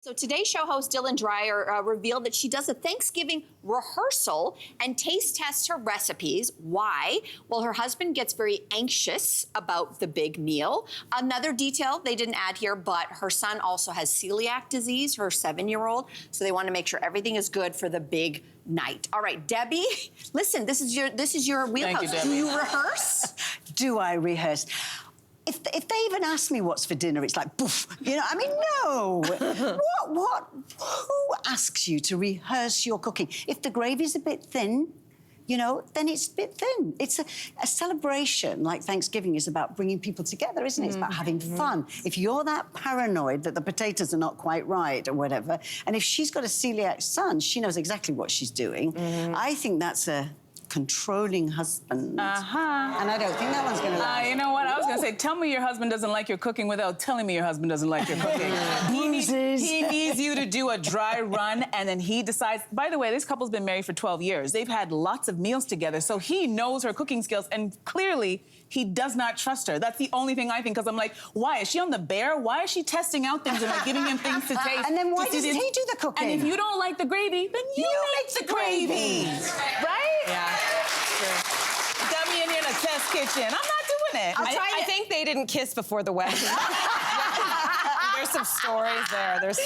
So today's show host Dylan Dreyer revealed that she does a Thanksgiving rehearsal and taste tests her recipes. Why? Well, her husband gets very anxious about the big meal. Another detail they didn't add here, but her son also has celiac disease, her 7-year-old, so they want to make sure everything is good for the big night. All right, Debbie, listen, this is your wheelhouse. Thank you, Debbie. Do you rehearse? Do I rehearse? If they even ask me what's for dinner, it's like, poof, you know, I mean, no. Who asks you to rehearse your cooking? If the gravy's a bit thin, you know, then it's a bit thin. It's a celebration, like Thanksgiving is about bringing people together, isn't it? It's about having fun. If you're that paranoid that the potatoes are not quite right or whatever, and if she's got a celiac son, she knows exactly what she's doing. I think that's a controlling husband. And I don't think that one's going to last. You know what? I was going to say, tell me your husband doesn't like your cooking without telling me your husband doesn't like your cooking. He needs you to do a dry run, and then he decides. By the way, this couple's been married for 12 years. They've had lots of meals together, so he knows her cooking skills, and clearly he does not trust her. That's the only thing I think, because I'm like, why? Is she on the bear? Why is she testing out things and like giving him things to taste? And then why doesn't he do the cooking? And if you don't like the gravy, then you make the gravy. Right? Yeah, true. Dummy in a test kitchen. I'm not doing it. I think they didn't kiss before the wedding. There's some stories there. There's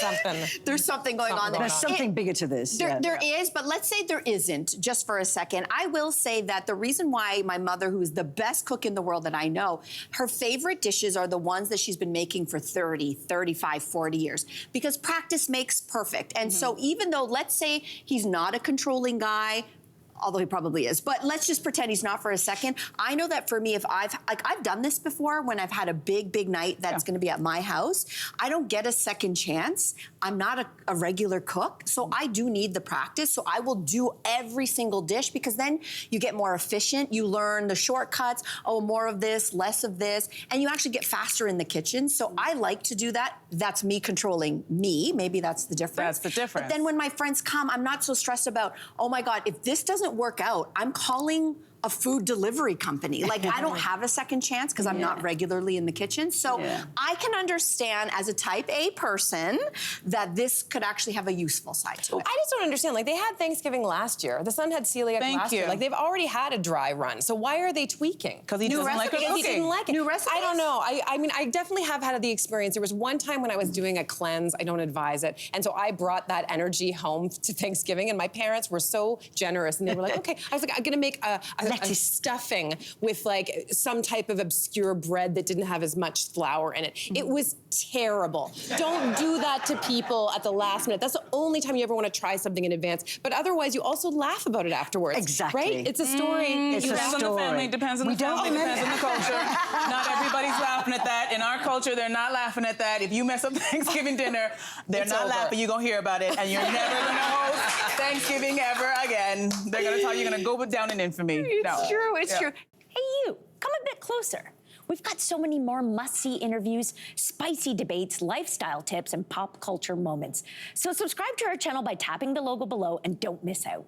something Going on there. There's something bigger to this. There is, but let's say there isn't, just for a second. I will say that the reason why my mother, who is the best cook in the world that I know, her favorite dishes are the ones that she's been making for 30, 35, 40 years. Because practice makes perfect. And so even though, let's say he's not a controlling guy, although he probably is, but let's just pretend he's not for a second. I know that for me, if I've done this before when I've had a big night that's gonna be at my house, I don't get a second chance. I'm not a regular cook, so I do need the practice. So I will do every single dish, because then you get more efficient. You learn the shortcuts, oh, more of this, less of this, and you actually get faster in the kitchen. So I like to do that. That's me controlling me. Maybe that's the difference. That's the difference. But then when my friends come, I'm not so stressed about, oh my God, if this doesn't work out, I'm calling a food delivery company. Like, I don't have a second chance because I'm not regularly in the kitchen. So I can understand as a type A person that this could actually have a useful side to it. I just don't understand. Like, they had Thanksgiving last year. The son had celiac last year. Like, they've already had a dry run. So why are they tweaking? Because he doesn't like cooking. He didn't like it. New recipes? I don't know. I mean, I definitely have had the experience. There was one time when I was doing a cleanse. I don't advise it. And so I brought that energy home to Thanksgiving, and my parents were so generous. And they were like, okay. I was like, I'm going to make a stuffing with like some type of obscure bread that didn't have as much flour in it. It was terrible. Don't do that to people at the last minute. That's the only time you ever want to try something in advance. But otherwise, you also laugh about it afterwards. Exactly. Right? It's a story. It's a Depends on the family, depends on the family, depends on the culture. Not everybody's laughing at that. In our culture, they're not laughing at that. If you mess up Thanksgiving dinner, they're not laughing. You're going to hear about it, and you're never going to host Thanksgiving ever again. They're going to tell you you're going to go down in infamy. It's true. It's true. Hey, you, come a bit closer. We've got so many more must-see interviews, spicy debates, lifestyle tips, and pop culture moments. So subscribe to our channel by tapping the logo below and don't miss out.